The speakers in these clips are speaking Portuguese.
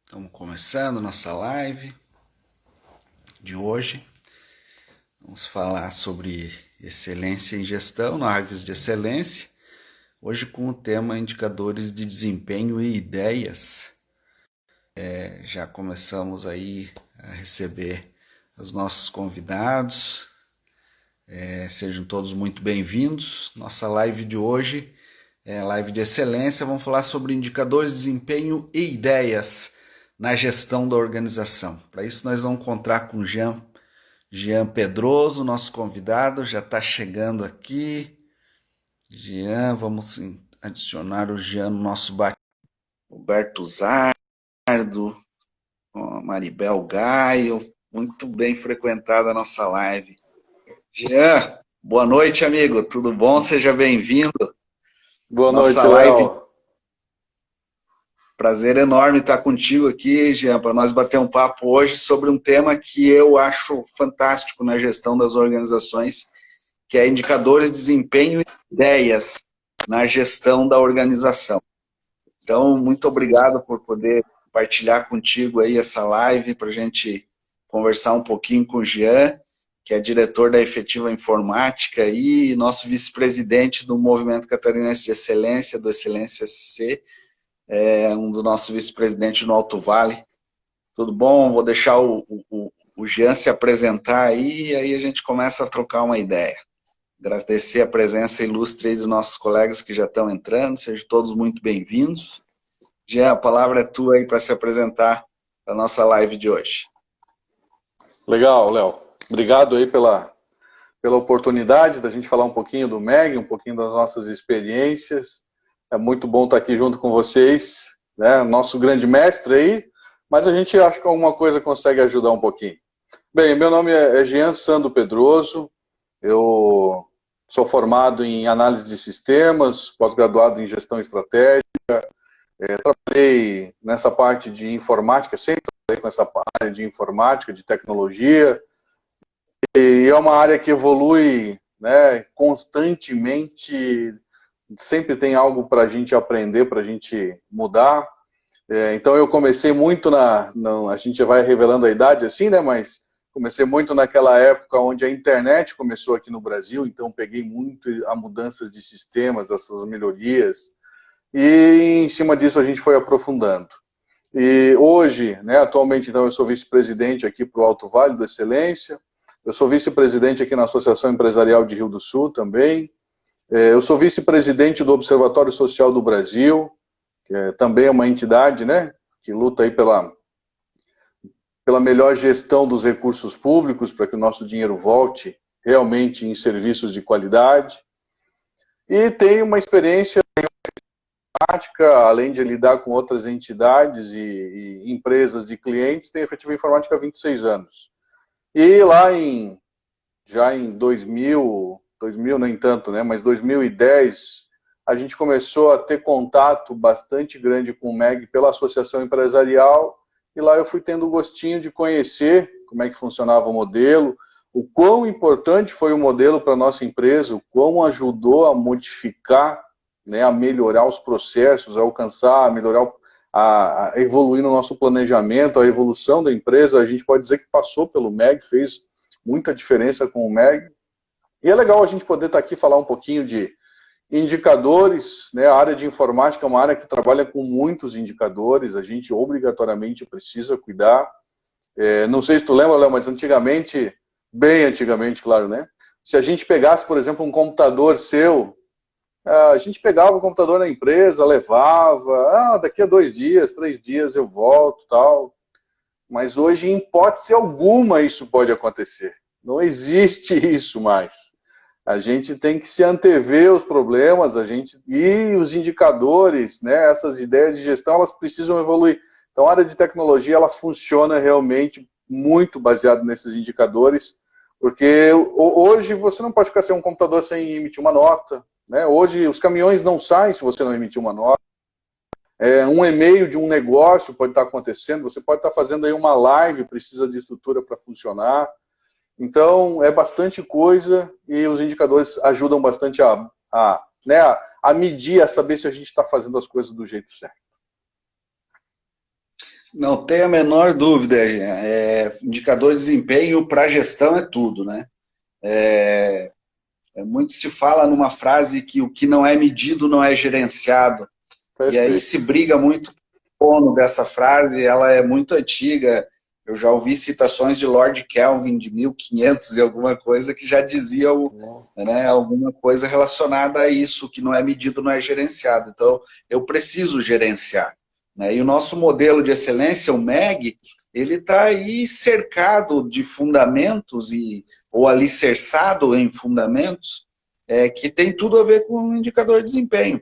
Estamos começando nossa live de hoje. Vamos falar sobre excelência em gestão, lives de excelência. Hoje com o tema indicadores de desempenho e ideias. Já começamos aí a receber os nossos convidados. Sejam todos muito bem-vindos. Nossa live de hoje é live de excelência. Vamos falar sobre indicadores de desempenho e ideias na gestão da organização. Para isso nós vamos encontrar com o Jean Pedroso, nosso convidado, já está chegando aqui. Jean, vamos adicionar o Jean no nosso bate. Roberto Zardo, Maribel Gaio, muito bem frequentada a nossa live. Jean, boa noite, amigo, tudo bom? Seja bem-vindo. Boa Nossa noite, live. Léo. Prazer enorme estar contigo aqui, Jean, para nós bater um papo hoje sobre um tema que eu acho fantástico na gestão das organizações, que é indicadores de desempenho e ideias na gestão da organização. Então, muito obrigado por poder compartilhar contigo aí essa live, para a gente conversar um pouquinho com o Jean, que é diretor da Efetiva Informática e nosso vice-presidente do Movimento Catarinense de Excelência, do Excelência SC, um dos nossos vice-presidentes no Alto Vale. Tudo bom? Vou deixar o Jean se apresentar aí e aí a gente começa a trocar uma ideia. Agradecer a presença ilustre aí dos nossos colegas que já estão entrando, sejam todos muito bem-vindos. Jean, a palavra é tua aí para se apresentar para a nossa live de hoje. Legal, Léo. Obrigado aí pela oportunidade da gente falar um pouquinho do MEG, um pouquinho das nossas experiências. É muito bom estar aqui junto com vocês, né? Nosso grande mestre aí, mas a gente acha que alguma coisa consegue ajudar um pouquinho. Bem, meu nome é Jean Sando Pedroso, eu sou formado em análise de sistemas, pós-graduado em gestão estratégica, trabalhei nessa parte de informática, sempre trabalhei com essa área de informática, de tecnologia, e é uma área que evolui, né, constantemente, sempre tem algo para a gente aprender, para a gente mudar. Então eu comecei muito a gente já vai revelando a idade assim, né, mas comecei muito naquela época onde a internet começou aqui no Brasil, então peguei muito a mudanças de sistemas, essas melhorias, e em cima disso a gente foi aprofundando. E hoje, né, atualmente, então, eu sou vice-presidente aqui para o Alto Vale do Excelência, eu sou vice-presidente aqui na Associação Empresarial de Rio do Sul também, eu sou vice-presidente do Observatório Social do Brasil, que também é uma entidade, né, que luta aí pela melhor gestão dos recursos públicos, para que o nosso dinheiro volte realmente em serviços de qualidade. E tenho uma experiência informática, além de lidar com outras entidades e empresas de clientes, tem Efetiva Informática há 26 anos. E lá já em 2000 nem tanto, né, mas 2010, a gente começou a ter contato bastante grande com o MEG pela Associação Empresarial, e lá eu fui tendo o gostinho de conhecer como é que funcionava o modelo, o quão importante foi o modelo para a nossa empresa, o quão ajudou a modificar, né, a melhorar os processos, a alcançar, a melhorar, a evoluir no nosso planejamento, a evolução da empresa. A gente pode dizer que passou pelo MEG, fez muita diferença com o MEG. E é legal a gente poder estar aqui e falar um pouquinho de indicadores, né? A área de informática é uma área que trabalha com muitos indicadores, a gente obrigatoriamente precisa cuidar. Não sei se tu lembra, Léo, mas antigamente, bem antigamente, claro, né? Se a gente pegasse, por exemplo, um computador seu, a gente pegava o computador na empresa, levava, daqui a 2 dias, 3 dias eu volto, tal. Mas hoje, em hipótese alguma, isso pode acontecer. Não existe isso mais. A gente tem que se antever os problemas, e os indicadores, né, essas ideias de gestão, elas precisam evoluir. Então, a área de tecnologia, ela funciona realmente muito baseado nesses indicadores, porque hoje você não pode ficar sem um computador sem emitir uma nota, né? Hoje os caminhões não saem se você não emitir uma nota. Um e-mail de um negócio pode estar acontecendo, você pode estar fazendo aí uma live, precisa de estrutura para funcionar. Então, é bastante coisa e os indicadores ajudam bastante né, a medir, a saber se a gente está fazendo as coisas do jeito certo. Não tem a menor dúvida, Jean. Indicador de desempenho para gestão é tudo, né? Muito se fala numa frase que o que não é medido não é gerenciado. E aí Perfeito. se briga muito com o dono dessa frase, ela é muito antiga. Eu já ouvi citações de Lord Kelvin de 1500 e alguma coisa que já dizia né, alguma coisa relacionada a isso, que não é medido, não é gerenciado. Então, eu preciso gerenciar. Né? E o nosso modelo de excelência, o MEG, ele está aí cercado de fundamentos ou alicerçado em fundamentos que tem tudo a ver com o indicador de desempenho.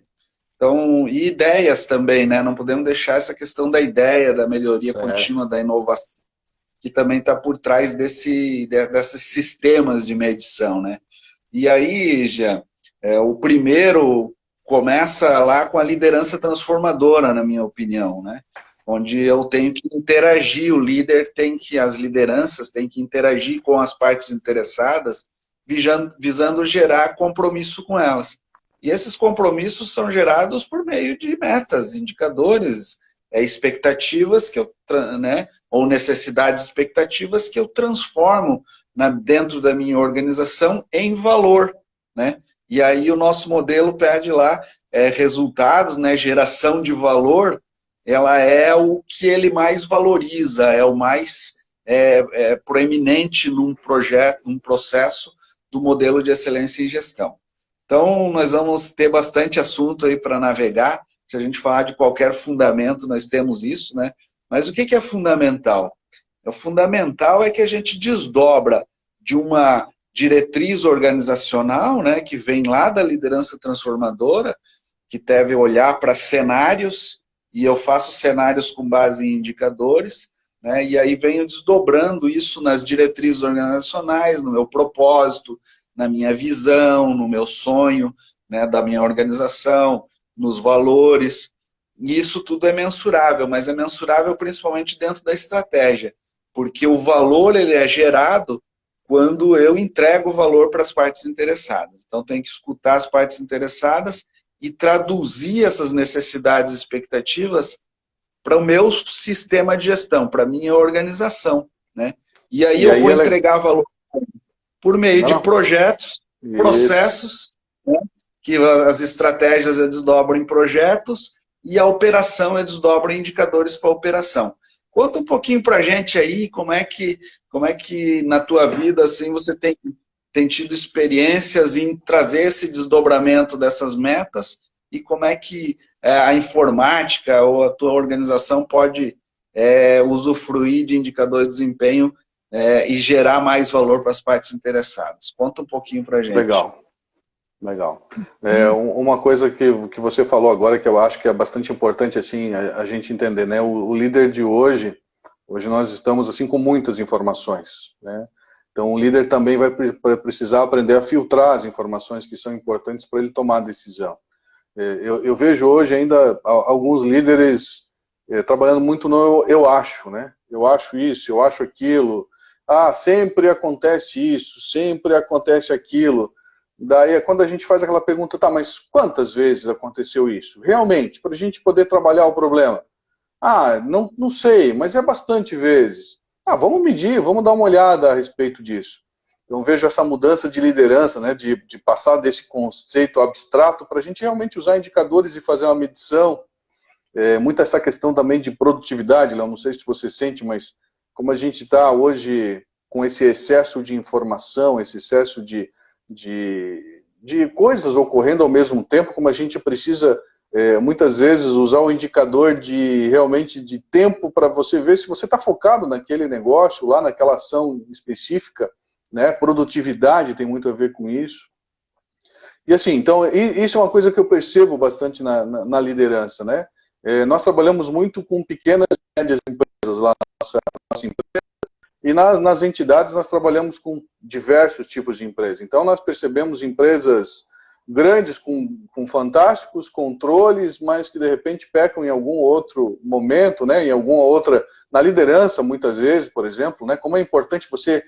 Então, e ideias também, né? Não podemos deixar essa questão da ideia, da melhoria Certo. contínua, da inovação, que também está por trás desses sistemas de medição, né? E aí, já, o primeiro começa lá com a liderança transformadora, na minha opinião, né? Onde eu tenho que interagir, o líder as lideranças têm que interagir com as partes interessadas, visando gerar compromisso com elas. E esses compromissos são gerados por meio de metas, indicadores, expectativas que eu, né, ou necessidades expectativas que eu transformo dentro da minha organização em valor, né? E aí o nosso modelo pede lá resultados, né? Geração de valor, ela é o que ele mais valoriza, é o mais proeminente num projeto, num processo do modelo de excelência em gestão. Então, nós vamos ter bastante assunto aí para navegar. Se a gente falar de qualquer fundamento, nós temos isso, né? Mas o que é fundamental? O fundamental é que a gente desdobra de uma diretriz organizacional, né, que vem lá da liderança transformadora, que deve olhar para cenários, e eu faço cenários com base em indicadores, né, e aí venho desdobrando isso nas diretrizes organizacionais, no meu propósito, na minha visão, no meu sonho, né, da minha organização, nos valores. E isso tudo é mensurável, mas é mensurável principalmente dentro da estratégia, porque o valor ele é gerado quando eu entrego o valor para as partes interessadas. Então, tem que escutar as partes interessadas e traduzir essas necessidades e expectativas para o meu sistema de gestão, para a minha organização. Né? E aí E eu aí vou ela. entregar valor por meio Não, de não. projetos, Isso. processos, né? Que as estratégias eu desdobro em projetos e a operação eu desdobro em indicadores para operação. Conta um pouquinho para a gente aí como é que na tua vida assim você tem tido experiências em trazer esse desdobramento dessas metas e como é que a informática ou a tua organização pode usufruir de indicadores de desempenho e gerar mais valor para as partes interessadas. Conta um pouquinho para a gente. Legal. Legal. Uma coisa que você falou agora que eu acho que é bastante importante assim a gente entender, né? O líder de hoje nós estamos assim com muitas informações, né? Então o líder também vai precisar aprender a filtrar as informações que são importantes para ele tomar a decisão. Eu vejo hoje ainda alguns líderes trabalhando muito no eu acho, né? Eu acho isso, eu acho aquilo. Ah, sempre acontece isso, sempre acontece aquilo. Daí é quando a gente faz aquela pergunta, tá, mas quantas vezes aconteceu isso? Realmente, para a gente poder trabalhar o problema. Ah, não sei, mas é bastante vezes. Ah, vamos medir, vamos dar uma olhada a respeito disso. Então vejo essa mudança de liderança, né, de passar desse conceito abstrato para a gente realmente usar indicadores e fazer uma medição. Muito essa questão também de produtividade, Léo, não sei se você sente, mas como a gente está hoje com esse excesso de informação, esse excesso de coisas ocorrendo ao mesmo tempo, como a gente precisa muitas vezes usar o indicador de realmente de tempo para você ver se você está focado naquele negócio, lá naquela ação específica, né? Produtividade tem muito a ver com isso. E assim, então, isso é uma coisa que eu percebo bastante na liderança, né? Nós trabalhamos muito com pequenas e médias empresas lá na nossa empresa, e nas entidades nós trabalhamos com diversos tipos de empresas. Então nós percebemos empresas grandes com fantásticos controles, mas que de repente pecam em algum outro momento, né, em alguma outra, na liderança muitas vezes, por exemplo, né, como é importante você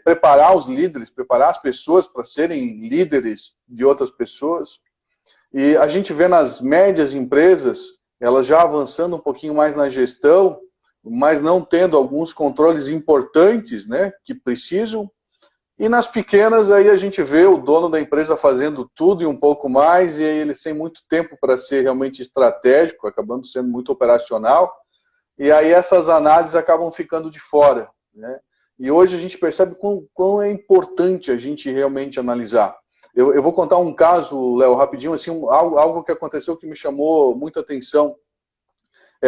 preparar os líderes, preparar as pessoas para serem líderes de outras pessoas. E a gente vê nas médias empresas, elas já avançando um pouquinho mais na gestão, mas não tendo alguns controles importantes, né, que precisam. E nas pequenas, aí a gente vê o dono da empresa fazendo tudo e um pouco mais, e aí ele sem muito tempo para ser realmente estratégico, acabando sendo muito operacional, e aí essas análises acabam ficando de fora, né? E hoje a gente percebe quão é importante a gente realmente analisar. Eu vou contar um caso, Léo, rapidinho, assim, algo que aconteceu que me chamou muita atenção.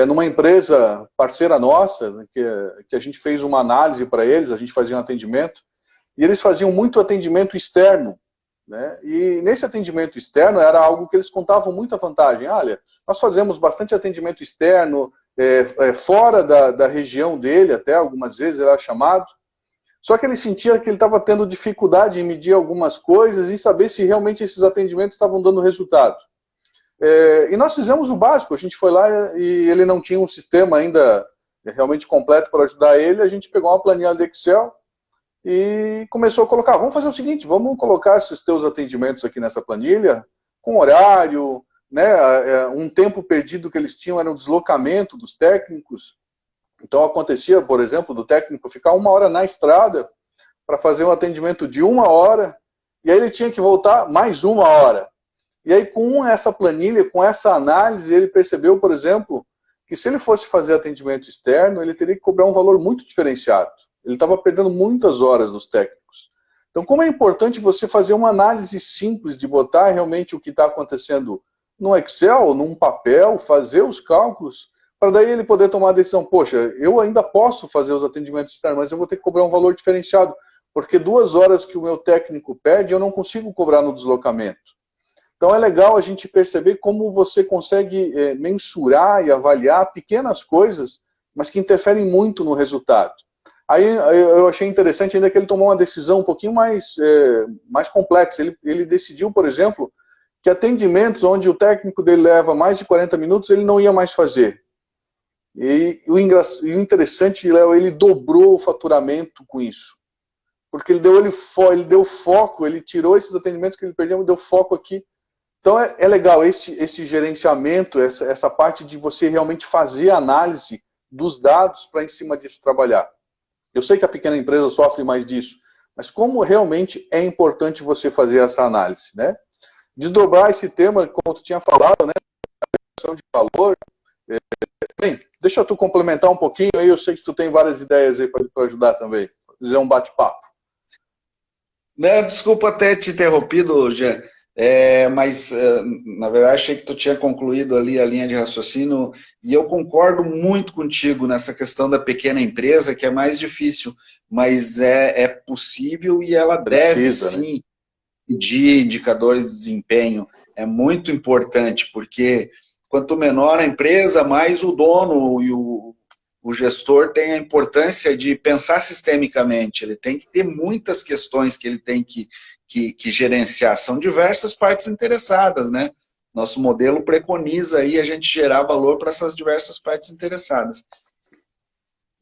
Numa empresa parceira nossa, né, que a gente fez uma análise para eles, a gente fazia um atendimento, e eles faziam muito atendimento externo, né? E nesse atendimento externo era algo que eles contavam muita vantagem. Olha, nós fazemos bastante atendimento externo, fora da região dele, até algumas vezes era chamado. Só que ele sentia que ele estava tendo dificuldade em medir algumas coisas e saber se realmente esses atendimentos estavam dando resultado. E nós fizemos o básico, a gente foi lá e ele não tinha um sistema ainda realmente completo para ajudar ele, a gente pegou uma planilha de Excel e começou a colocar, vamos fazer o seguinte, vamos colocar esses teus atendimentos aqui nessa planilha, com horário, né, um tempo perdido que eles tinham era um deslocamento dos técnicos. Então acontecia, por exemplo, do técnico ficar 1 hora na estrada para fazer um atendimento de 1 hora, e aí ele tinha que voltar mais 1 hora. E aí com essa planilha, com essa análise, ele percebeu, por exemplo, que se ele fosse fazer atendimento externo, ele teria que cobrar um valor muito diferenciado. Ele estava perdendo muitas horas dos técnicos. Então, como é importante você fazer uma análise simples de botar realmente o que está acontecendo no Excel, num papel, fazer os cálculos, para daí ele poder tomar a decisão, poxa, eu ainda posso fazer os atendimentos externos, mas eu vou ter que cobrar um valor diferenciado, porque 2 horas que o meu técnico perde, eu não consigo cobrar no deslocamento. Então é legal a gente perceber como você consegue mensurar e avaliar pequenas coisas, mas que interferem muito no resultado. Aí eu achei interessante ainda que ele tomou uma decisão um pouquinho mais complexa. Ele decidiu, por exemplo, que atendimentos onde o técnico dele leva mais de 40 minutos, ele não ia mais fazer. E o interessante, Léo, ele dobrou o faturamento com isso. Porque ele deu foco, ele tirou esses atendimentos que ele perdeu e deu foco aqui. Então é legal esse gerenciamento, essa parte de você realmente fazer a análise dos dados para em cima disso trabalhar. Eu sei que a pequena empresa sofre mais disso, mas como realmente é importante você fazer essa análise, né? Desdobrar esse tema, como tu tinha falado, né? De valor. Bem, deixa tu complementar um pouquinho aí, eu sei que tu tem várias ideias aí para ajudar também, fazer um bate-papo. Desculpa ter te interrompido, Jean, mas na verdade achei que tu tinha concluído ali a linha de raciocínio e eu concordo muito contigo nessa questão da pequena empresa, que é mais difícil, mas é possível e ela deve sim pedir indicadores de desempenho. É muito importante, porque quanto menor a empresa, mais o dono e o gestor tem a importância de pensar sistemicamente. Ele tem que ter muitas questões que ele tem que gerenciar. São diversas partes interessadas, né? Nosso modelo preconiza aí a gente gerar valor para essas diversas partes interessadas.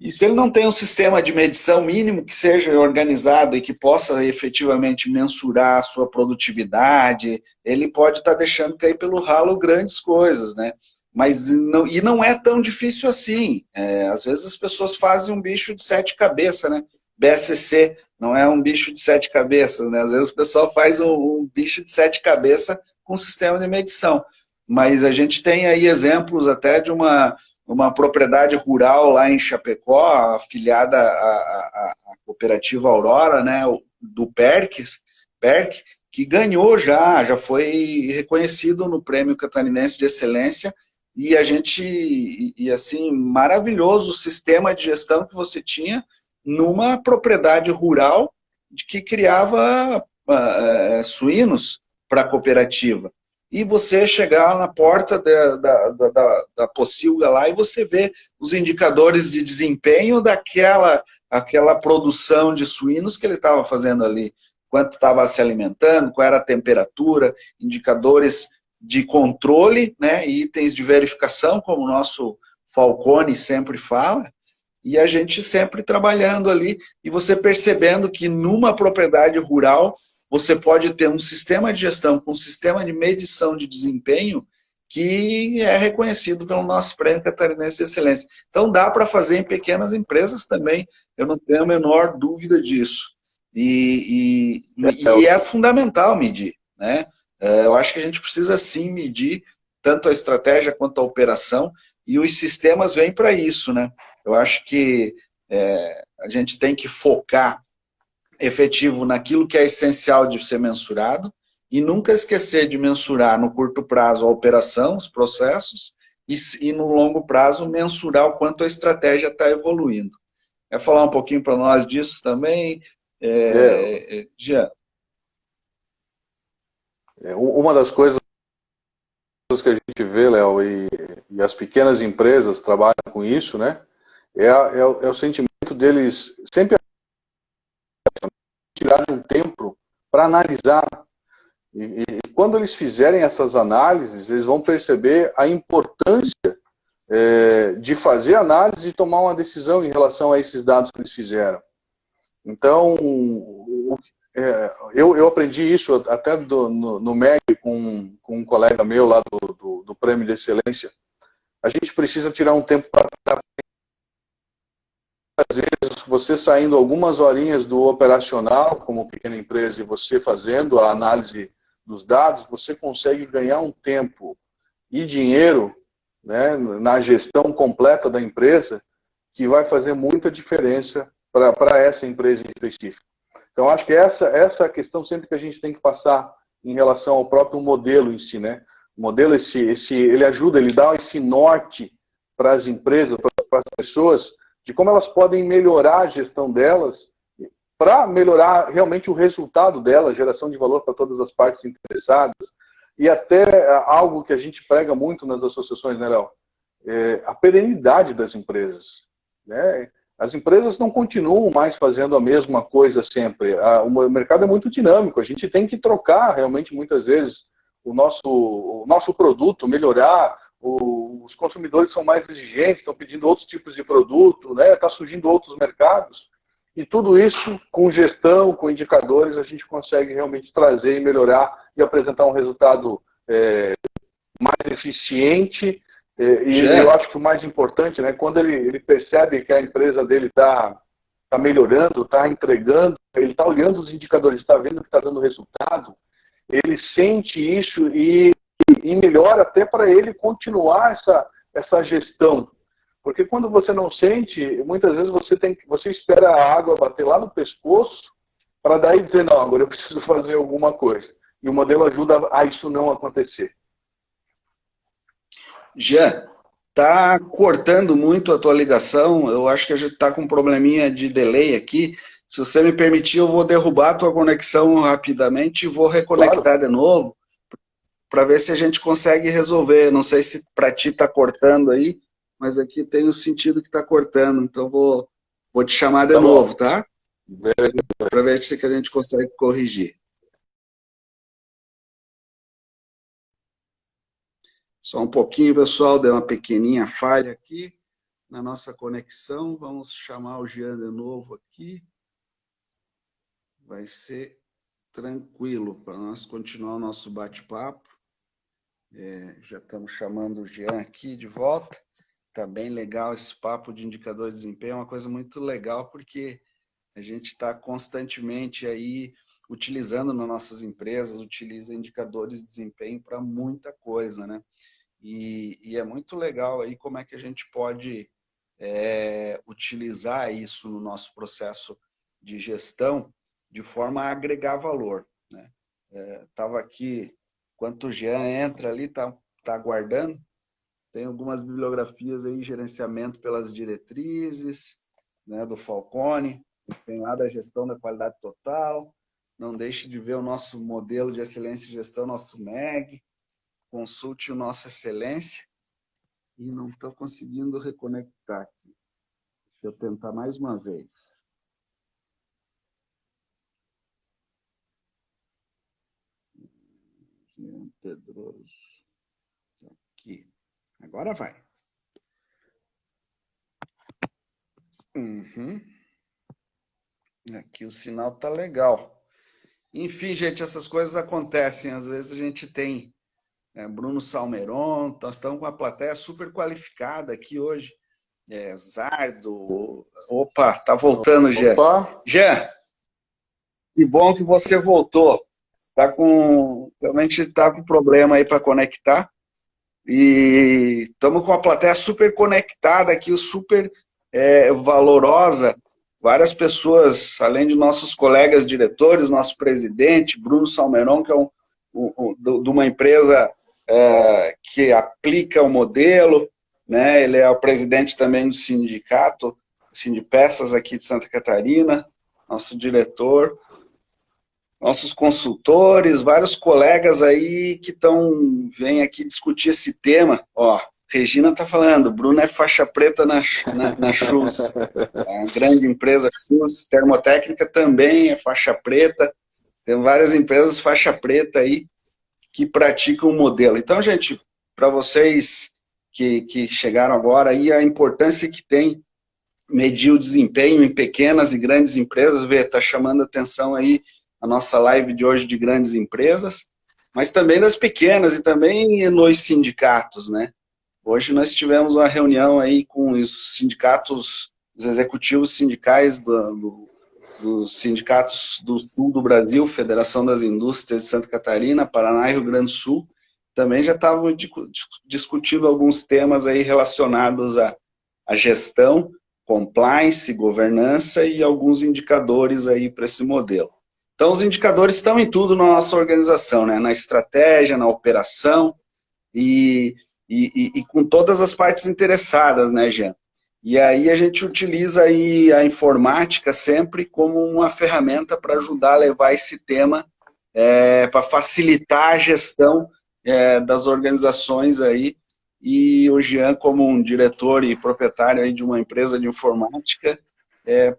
E se ele não tem um sistema de medição mínimo que seja organizado e que possa efetivamente mensurar a sua produtividade, ele pode estar deixando cair pelo ralo grandes coisas, né? Mas não é tão difícil assim. Às vezes as pessoas fazem um bicho de 7 cabeças, né? BSC não é um bicho de 7 cabeças, né? Às vezes o pessoal faz um bicho de 7 cabeças com sistema de medição. Mas a gente tem aí exemplos até de uma propriedade rural lá em Chapecó, afiliada à cooperativa Aurora, né? Do PERC, que ganhou já foi reconhecido no Prêmio Catarinense de Excelência. E assim, maravilhoso o sistema de gestão que você tinha numa propriedade rural que criava suínos para a cooperativa. E você chegar na porta da pocilga lá e você vê os indicadores de desempenho aquela produção de suínos que ele estava fazendo ali. Quanto estava se alimentando, qual era a temperatura, indicadores de controle, né, itens de verificação, como o nosso Falcone sempre fala, e a gente sempre trabalhando ali, e você percebendo que numa propriedade rural, você pode ter um sistema de gestão com um sistema de medição de desempenho que é reconhecido pelo nosso Prêmio Catarinense de Excelência. Então, dá para fazer em pequenas empresas também, eu não tenho a menor dúvida disso. E é fundamental medir, né? Eu acho que a gente precisa sim medir tanto a estratégia quanto a operação, e os sistemas vêm para isso, né? Eu acho que a gente tem que focar efetivo naquilo que é essencial de ser mensurado e nunca esquecer de mensurar no curto prazo a operação, os processos, e no longo prazo mensurar o quanto a estratégia está evoluindo. Quer falar um pouquinho para nós disso também, É, Jean? uma das coisas que a gente vê, Léo, e as pequenas empresas trabalham com isso, né? É o sentimento deles sempre tirar um tempo para analisar. E quando eles fizerem essas análises, eles vão perceber a importância de fazer análise e tomar uma decisão em relação a esses dados que eles fizeram. Então, eu aprendi isso até no MEC com um colega meu lá do Prêmio de Excelência. A gente precisa tirar um tempo para, às vezes, você saindo algumas horinhas do operacional, como pequena empresa, e você fazendo a análise dos dados, você consegue ganhar um tempo e dinheiro, né, na gestão completa da empresa, que vai fazer muita diferença para essa empresa em específico. Então, acho que essa é a questão sempre que a gente tem que passar em relação ao próprio modelo em si, né? O modelo, ele ajuda, ele dá esse norte para as empresas, para as pessoas, de como elas podem melhorar a gestão delas para melhorar realmente o resultado dela, a geração de valor para todas as partes interessadas, e até algo que a gente prega muito nas associações, né, Léo? A perenidade das empresas, né? As empresas não continuam mais fazendo a mesma coisa sempre. O mercado é muito dinâmico, a gente tem que trocar realmente muitas vezes o nosso produto, melhorar, os consumidores são mais exigentes, estão pedindo outros tipos de produto, né? Está surgindo outros mercados. E tudo isso, com gestão, com indicadores, a gente consegue realmente trazer e melhorar e apresentar um resultado mais eficiente. E eu acho que o mais importante, né, quando ele percebe que a empresa dele está melhorando, está entregando, ele está olhando os indicadores, está vendo que está dando resultado, ele sente isso e melhora até para ele continuar essa gestão. Porque quando você não sente, muitas vezes você espera a água bater lá no pescoço para daí dizer, não, agora eu preciso fazer alguma coisa. E o modelo ajuda a isso não acontecer. Jean, tá cortando muito a tua ligação, eu acho que a gente está com um probleminha de delay aqui. Se você me permitir, eu vou derrubar a tua conexão rapidamente e vou reconectar de novo para ver se a gente consegue resolver. Não sei se para ti está cortando aí, mas aqui tem o sentido que está cortando, então vou te chamar de novo, tá? Para ver se a gente consegue corrigir. Só um pouquinho, pessoal, deu uma pequenininha falha aqui na nossa conexão. Vamos chamar o Jean de novo aqui. Vai ser tranquilo para nós continuar o nosso bate-papo. Já estamos chamando o Jean aqui de volta. Está bem legal esse papo de indicador de desempenho, é uma coisa muito legal porque a gente está constantemente aí utilizando nas nossas empresas, utiliza indicadores de desempenho para muita coisa, né? E é muito legal aí como é que a gente pode utilizar isso no nosso processo de gestão de forma a agregar valor, né? Estava aqui, enquanto o Jean entra ali, tá aguardando, tem algumas bibliografias aí, gerenciamento pelas diretrizes, né, do Falcone, tem lá da gestão da qualidade total, não deixe de ver o nosso modelo de excelência e gestão, nosso MEG, consulte o nosso excelência, e não estou conseguindo reconectar aqui. Deixa eu tentar mais uma vez. Jean Pedroso. Aqui. Agora vai. Aqui o sinal tá legal. Enfim, gente, essas coisas acontecem. Às vezes a gente tem Bruno Salmeron, nós estamos com uma plateia super qualificada aqui hoje. Zardo, opa, tá voltando, Jean. Opa. Jean, que bom que você voltou. Realmente está com problema aí para conectar. E estamos com a plateia super conectada aqui, super valorosa. Várias pessoas, além de nossos colegas diretores, nosso presidente, Bruno Salmeron, que é de uma empresa que aplica o modelo, né? Ele é o presidente também do sindicato, Sindipeças aqui de Santa Catarina, nosso diretor, nossos consultores, vários colegas aí que vêm aqui discutir esse tema. Ó, Regina está falando, Bruno é faixa preta na Schultz, a grande empresa Schultz, Termotécnica também é faixa preta, tem várias empresas faixa preta aí que praticam o modelo. Então, gente, para vocês que chegaram agora, aí a importância que tem medir o desempenho em pequenas e grandes empresas, está chamando a atenção aí a nossa live de hoje de grandes empresas, mas também das pequenas e também nos sindicatos, né? Hoje nós tivemos uma reunião aí com os sindicatos, os executivos sindicais dos sindicatos do sul do Brasil, Federação das Indústrias de Santa Catarina, Paraná e Rio Grande do Sul, também já estavam discutindo alguns temas aí relacionados à gestão, compliance, governança e alguns indicadores aí para esse modelo. Então, os indicadores estão em tudo na nossa organização, né? Na estratégia, na operação e com todas as partes interessadas, né, Jean? E aí a gente utiliza aí a informática sempre como uma ferramenta para ajudar a levar esse tema, para facilitar a gestão das organizações aí. E o Jean, como um diretor e proprietário aí de uma empresa de informática,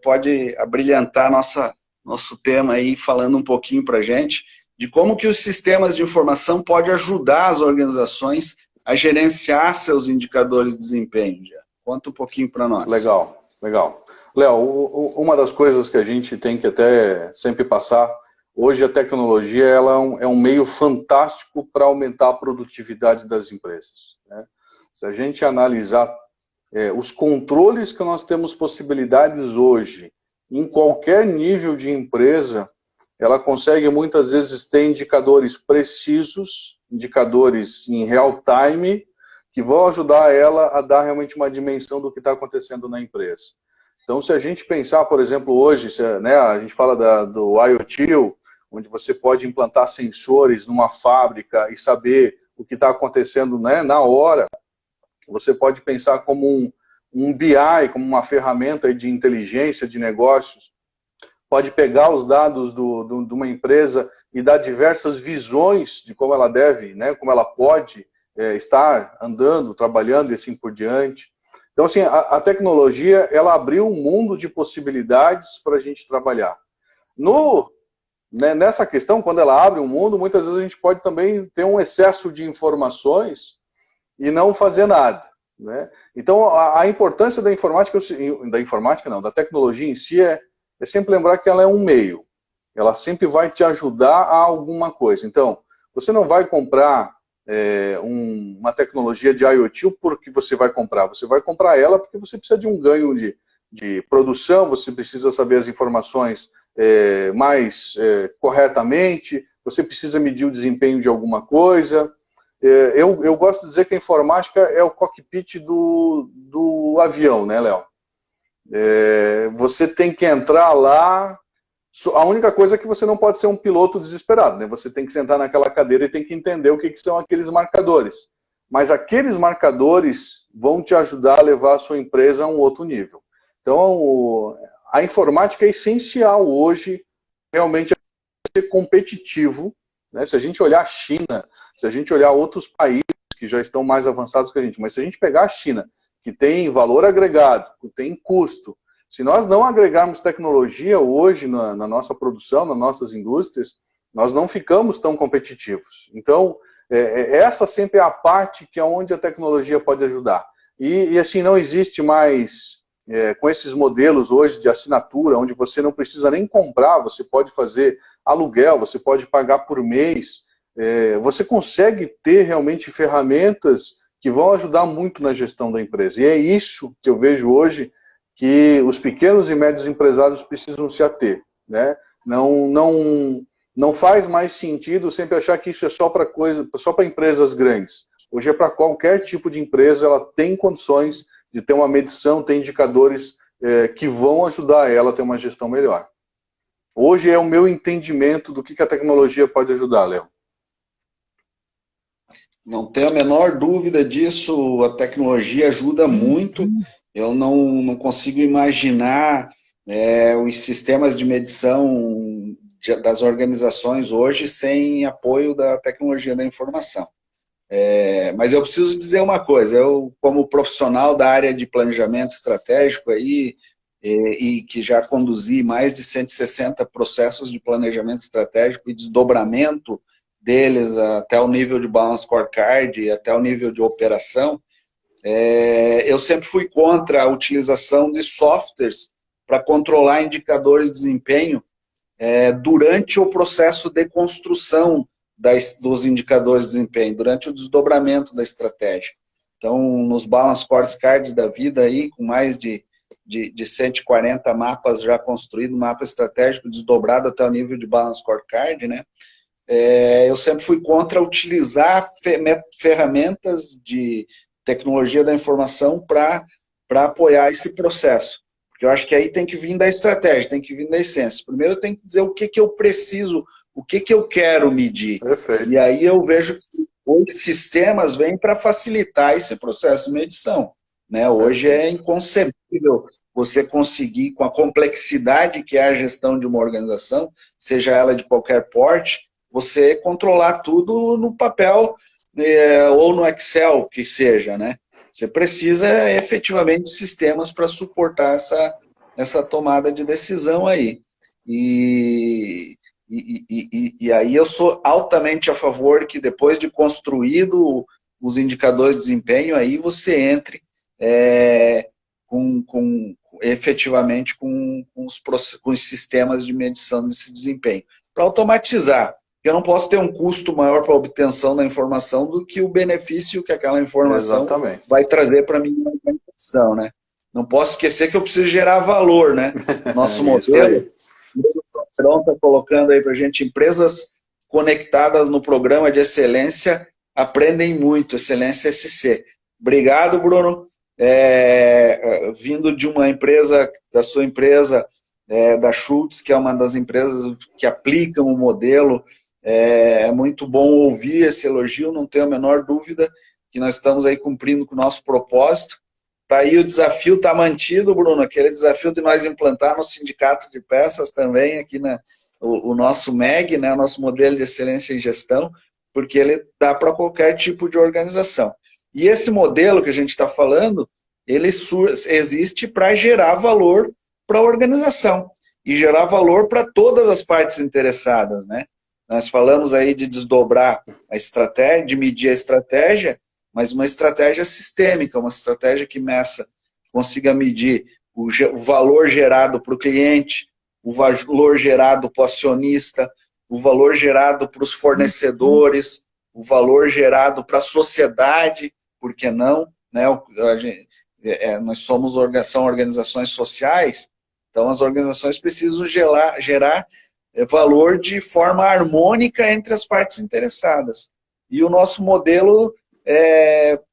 pode abrilhantar nosso tema aí, falando um pouquinho para a gente de como que os sistemas de informação podem ajudar as organizações a gerenciar seus indicadores de desempenho. Jean. Conta um pouquinho para nós. Legal, legal. Léo, uma das coisas que a gente tem que até sempre passar, hoje a tecnologia ela é um meio fantástico para aumentar a produtividade das empresas, né? Se a gente analisar os controles que nós temos possibilidades hoje, em qualquer nível de empresa, ela consegue muitas vezes ter indicadores precisos, indicadores em real time, que vão ajudar ela a dar realmente uma dimensão do que está acontecendo na empresa. Então, se a gente pensar, por exemplo, hoje, né, a gente fala do IoT, onde você pode implantar sensores numa fábrica e saber o que está acontecendo, né, na hora. Você pode pensar como um BI, como uma ferramenta de inteligência de negócios. Pode pegar os dados de uma empresa e dar diversas visões de como ela deve, né, como ela pode estar andando, trabalhando e assim por diante. Então, assim, a tecnologia, ela abriu um mundo de possibilidades para a gente trabalhar. Nessa questão, quando ela abre um mundo, muitas vezes a gente pode também ter um excesso de informações e não fazer nada, né? Então, a importância da da tecnologia em si é sempre lembrar que ela é um meio. Ela sempre vai te ajudar a alguma coisa. Então, você não vai comprar uma tecnologia de IoT porque você vai comprar. Você vai comprar ela porque você precisa de um ganho de produção, você precisa saber as informações mais corretamente, você precisa medir o desempenho de alguma coisa. Eu gosto de dizer que a informática é o cockpit do avião, né, Léo? Você tem que entrar lá. A única coisa é que você não pode ser um piloto desesperado, né? Você tem que sentar naquela cadeira e tem que entender o que são aqueles marcadores. Mas aqueles marcadores vão te ajudar a levar a sua empresa a um outro nível. Então, a informática é essencial hoje, realmente, a ser competitivo, né? Se a gente olhar a China, se a gente olhar outros países que já estão mais avançados que a gente, mas se a gente pegar a China, que tem valor agregado, que tem custo, se nós não agregarmos tecnologia hoje na nossa produção, nas nossas indústrias, nós não ficamos tão competitivos. Então, essa sempre é a parte que é onde a tecnologia pode ajudar. E assim, não existe mais, com esses modelos hoje de assinatura, onde você não precisa nem comprar, você pode fazer aluguel, você pode pagar por mês. você consegue ter realmente ferramentas que vão ajudar muito na gestão da empresa. E é isso que eu vejo hoje que os pequenos e médios empresários precisam se ater, né? Não faz mais sentido sempre achar que isso é só para empresas grandes. Hoje é para qualquer tipo de empresa, ela tem condições de ter uma medição, ter indicadores que vão ajudar ela a ter uma gestão melhor. Hoje é o meu entendimento do que a tecnologia pode ajudar, Léo. Não tenho a menor dúvida disso, a tecnologia ajuda muito. Eu não consigo imaginar os sistemas de medição das organizações hoje sem apoio da tecnologia da informação. Mas eu preciso dizer uma coisa, eu como profissional da área de planejamento estratégico aí, e que já conduzi mais de 160 processos de planejamento estratégico e desdobramento deles até o nível de balance scorecard, até o nível de operação, eu sempre fui contra a utilização de softwares para controlar indicadores de desempenho durante o processo de construção dos indicadores de desempenho, durante o desdobramento da estratégia. Então, nos balance scorecards da vida aí, com mais de 140 mapas já construídos, mapa estratégico desdobrado até o nível de balance scorecard, né? Eu sempre fui contra utilizar ferramentas de tecnologia da informação para apoiar esse processo. Porque eu acho que aí tem que vir da estratégia, tem que vir da essência. Primeiro eu tenho que dizer o que eu preciso, o que eu quero medir. Perfeito. E aí eu vejo que os sistemas vêm para facilitar esse processo de medição, né? Hoje é inconcebível você conseguir, com a complexidade que é a gestão de uma organização, seja ela de qualquer porte, você controlar tudo no papel ou no Excel, que seja, né? Você precisa efetivamente de sistemas para suportar essa tomada de decisão aí. E aí eu sou altamente a favor que depois de construído os indicadores de desempenho, aí você entre efetivamente com os sistemas de medição desse desempenho. Para automatizar, eu não posso ter um custo maior para a obtenção da informação do que o benefício que aquela informação vai trazer para a minha organização, né? Não posso esquecer que eu preciso gerar valor, né? Nosso modelo, o Pedrão está colocando aí para a gente, empresas conectadas no programa de excelência aprendem muito, Excelência SC. Obrigado, Bruno. Vindo de uma empresa, da sua empresa, da Schultz, que é uma das empresas que aplicam o modelo, é muito bom ouvir esse elogio, não tenho a menor dúvida que nós estamos aí cumprindo com o nosso propósito. Está aí o desafio, está mantido, Bruno, aquele desafio de nós implantar no sindicato de peças também, aqui o nosso MEG, né, o nosso modelo de excelência em gestão, porque ele dá para qualquer tipo de organização. E esse modelo que a gente está falando, ele existe para gerar valor para a organização e gerar valor para todas as partes interessadas, né? Nós falamos aí de desdobrar a estratégia, de medir a estratégia, mas uma estratégia sistêmica, uma estratégia que consiga medir o valor gerado para o cliente, o valor gerado para o acionista, o valor gerado para os fornecedores, o valor gerado para a sociedade, por que não? Né? Nós são organizações sociais, então as organizações precisam gerar valor de forma harmônica entre as partes interessadas. E o nosso modelo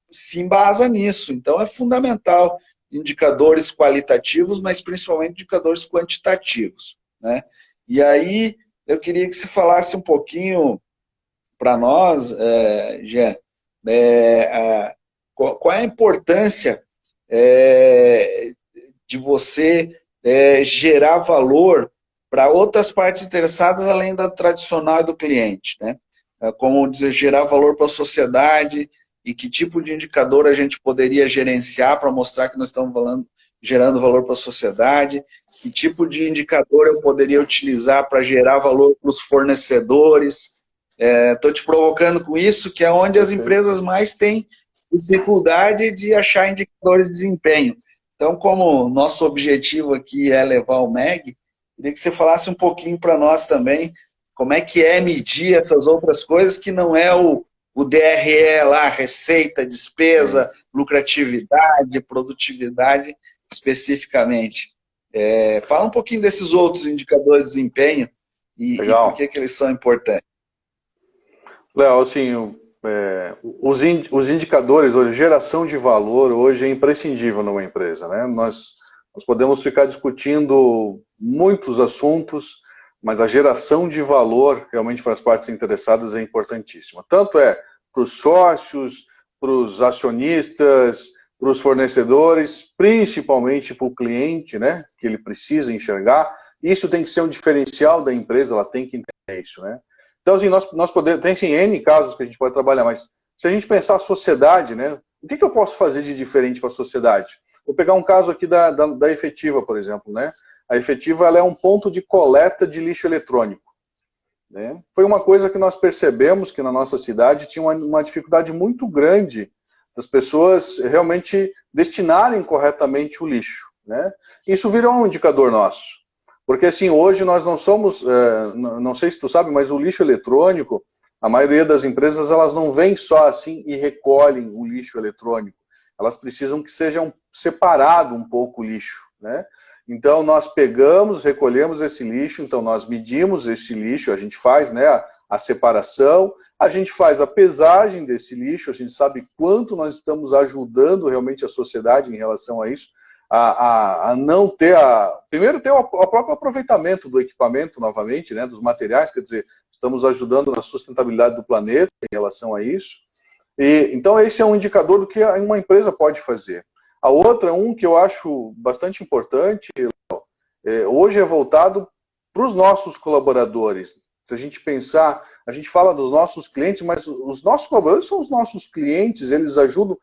se embasa nisso. Então é fundamental indicadores qualitativos, mas principalmente indicadores quantitativos, né? E aí eu queria que você falasse um pouquinho para nós, Jean, qual é a importância de você gerar valor para outras partes interessadas, além da tradicional do cliente, né? Como dizer, gerar valor para a sociedade e que tipo de indicador a gente poderia gerenciar para mostrar que nós estamos gerando valor para a sociedade, que tipo de indicador eu poderia utilizar para gerar valor para os fornecedores. Estou te provocando com isso, que é onde as empresas mais têm dificuldade de achar indicadores de desempenho. Então, como nosso objetivo aqui é levar o MEG, queria que você falasse um pouquinho para nós também como é que é medir essas outras coisas que não é o DRE lá, receita, despesa, lucratividade, produtividade especificamente. Fala um pouquinho desses outros indicadores de desempenho e por que eles são importantes. Léo, assim, os indicadores, hoje, geração de valor hoje é imprescindível numa empresa, né? Nós podemos ficar discutindo muitos assuntos, mas a geração de valor realmente para as partes interessadas é importantíssima. Tanto para os sócios, para os acionistas, para os fornecedores, principalmente para o cliente, né? Que ele precisa enxergar. Isso tem que ser um diferencial da empresa, ela tem que entender isso, né? Então, assim, nós podemos, tem sim, N casos que a gente pode trabalhar, mas se a gente pensar a sociedade, né? O que eu posso fazer de diferente para a sociedade? Vou pegar um caso aqui da Efetiva, por exemplo, né? A Efetiva, ela é um ponto de coleta de lixo eletrônico, né? Foi uma coisa que nós percebemos que na nossa cidade tinha uma dificuldade muito grande das pessoas realmente destinarem corretamente o lixo, né? Isso virou um indicador nosso. Porque assim, hoje nós não somos, não sei se tu sabe, mas o lixo eletrônico, a maioria das empresas, elas não vêm só assim e recolhem o lixo eletrônico. Elas precisam que sejam separado um pouco o lixo, né? Então nós pegamos, recolhemos esse lixo, então nós medimos esse lixo, a gente faz, né, a separação, a gente faz a pesagem desse lixo, a gente sabe quanto nós estamos ajudando realmente a sociedade em relação a isso, a não ter primeiro ter o próprio aproveitamento do equipamento novamente, né, dos materiais, quer dizer, estamos ajudando na sustentabilidade do planeta em relação a isso. Então esse é um indicador do que uma empresa pode fazer. A outra, que eu acho bastante importante, hoje é voltado para os nossos colaboradores. Se a gente pensar, a gente fala dos nossos clientes, mas os nossos colaboradores são os nossos clientes, eles ajudam.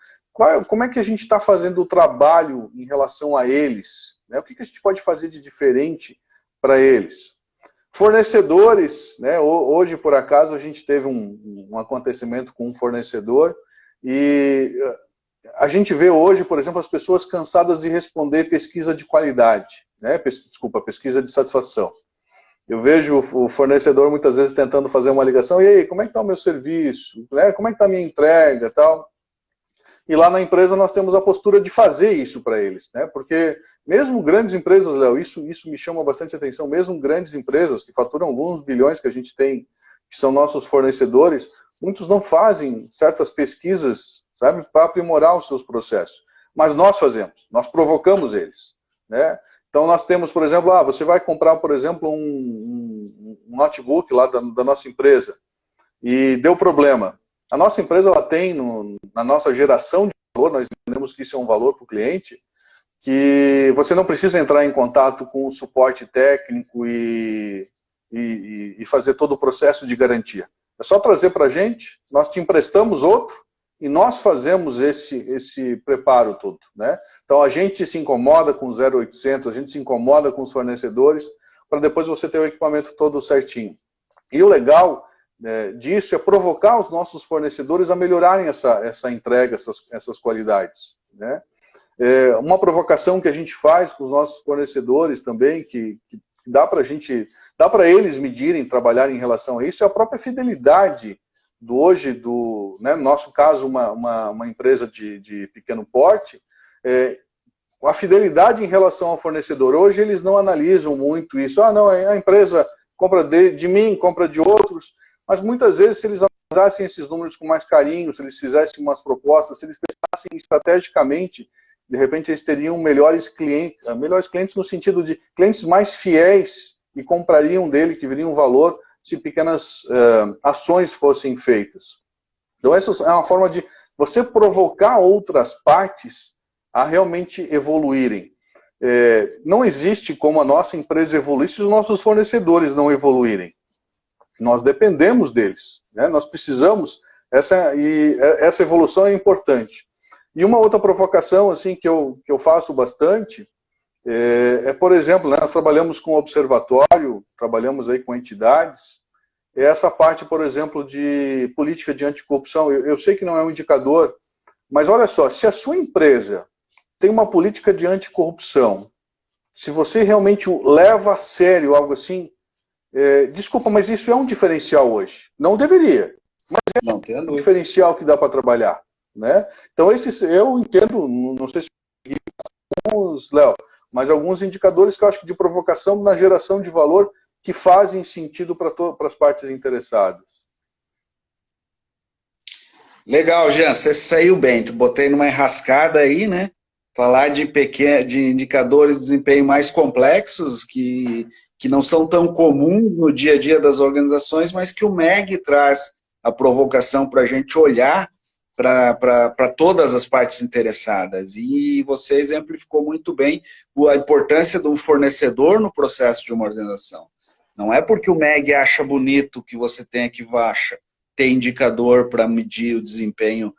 Como é que a gente está fazendo o trabalho em relação a eles? Né? O que a gente pode fazer de diferente para eles? Fornecedores, né? Hoje, por acaso, a gente teve um acontecimento com um fornecedor e a gente vê hoje, por exemplo, as pessoas cansadas de responder pesquisa de qualidade, né? Pesquisa de satisfação. Eu vejo o fornecedor muitas vezes tentando fazer uma ligação, e aí, como é que está o meu serviço? Né? Como é que está a minha entrega e tal? E lá na empresa nós temos a postura de fazer isso para eles, né? Porque mesmo grandes empresas, Léo, isso me chama bastante atenção, mesmo grandes empresas que faturam alguns bilhões que a gente tem, que são nossos fornecedores, muitos não fazem certas pesquisas, sabe, para aprimorar os seus processos. Mas nós fazemos, nós provocamos eles, né? Então nós temos, por exemplo, você vai comprar, por exemplo, um notebook lá da nossa empresa e deu problema. A nossa empresa, ela tem, na nossa geração de valor, nós entendemos que isso é um valor para o cliente, que você não precisa entrar em contato com o suporte técnico e fazer todo o processo de garantia. É só trazer para a gente, nós te emprestamos outro e nós fazemos esse preparo todo, né? Então a gente se incomoda com o 0800, a gente se incomoda com os fornecedores, para depois você ter o equipamento todo certinho. E o legal disso é provocar os nossos fornecedores a melhorarem essa entrega, essas qualidades, né? Uma provocação que a gente faz com os nossos fornecedores também, que dá para eles medirem, trabalharem em relação a isso, é a própria fidelidade né, no nosso caso, uma empresa de pequeno porte, a fidelidade em relação ao fornecedor. Hoje eles não analisam muito isso. Não, a empresa compra de mim, compra de outros, mas muitas vezes se eles analisassem esses números com mais carinho, se eles fizessem umas propostas, se eles pensassem estrategicamente, de repente eles teriam melhores clientes no sentido de clientes mais fiéis e comprariam dele, que viriam valor se pequenas ações fossem feitas. Então essa é uma forma de você provocar outras partes a realmente evoluírem. Não existe como a nossa empresa evoluir se os nossos fornecedores não evoluírem. Nós dependemos deles, né? Nós precisamos, essa evolução é importante. E uma outra provocação assim, que eu faço bastante, por exemplo, né, nós trabalhamos com observatório, trabalhamos aí com entidades, essa parte, por exemplo, de política de anticorrupção, eu sei que não é um indicador, mas olha só, se a sua empresa tem uma política de anticorrupção, se você realmente leva a sério algo assim, Desculpa, mas isso é um diferencial hoje. Não deveria. Não tem a Um dúvida. diferencial que dá para trabalhar, né? Então, eu entendo, não sei se alguns, Léo, mas alguns indicadores que eu acho que de provocação na geração de valor que fazem sentido para as partes interessadas. Legal, Jean, você saiu bem. Tu botei numa enrascada aí, né? Falar de indicadores de desempenho mais complexos, que não são tão comuns no dia a dia das organizações, mas que o MEG traz a provocação para a gente olhar para todas as partes interessadas. E você exemplificou muito bem a importância de um fornecedor no processo de uma organização. Não é porque o MEG acha bonito que você tenha que ter indicador para medir o desempenho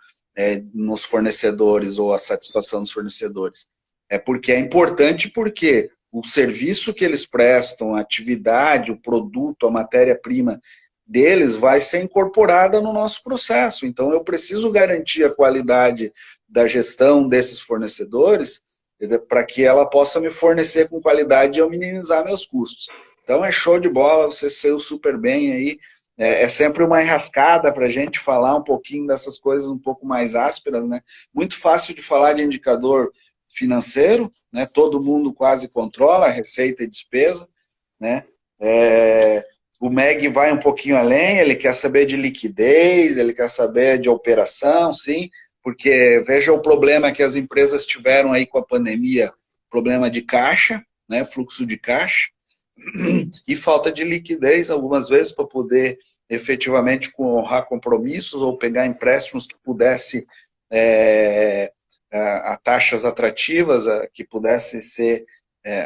nos fornecedores ou a satisfação dos fornecedores. É porque é importante porque o serviço que eles prestam, a atividade, o produto, a matéria-prima deles vai ser incorporada no nosso processo. Então, eu preciso garantir a qualidade da gestão desses fornecedores para que ela possa me fornecer com qualidade e eu minimizar meus custos. Então, é show de bola, você saiu super bem aí. É sempre uma enrascada para a gente falar um pouquinho dessas coisas um pouco mais ásperas, né? Muito fácil de falar de indicador financeiro, né? Todo mundo quase controla receita e despesa, né? O MEG vai um pouquinho além, ele quer saber de liquidez, ele quer saber de operação, sim, porque veja o problema que as empresas tiveram aí com a pandemia, problema de caixa, né? Fluxo de caixa, e falta de liquidez, algumas vezes, para poder efetivamente honrar compromissos ou pegar empréstimos que pudesse a taxas atrativas, que pudessem ser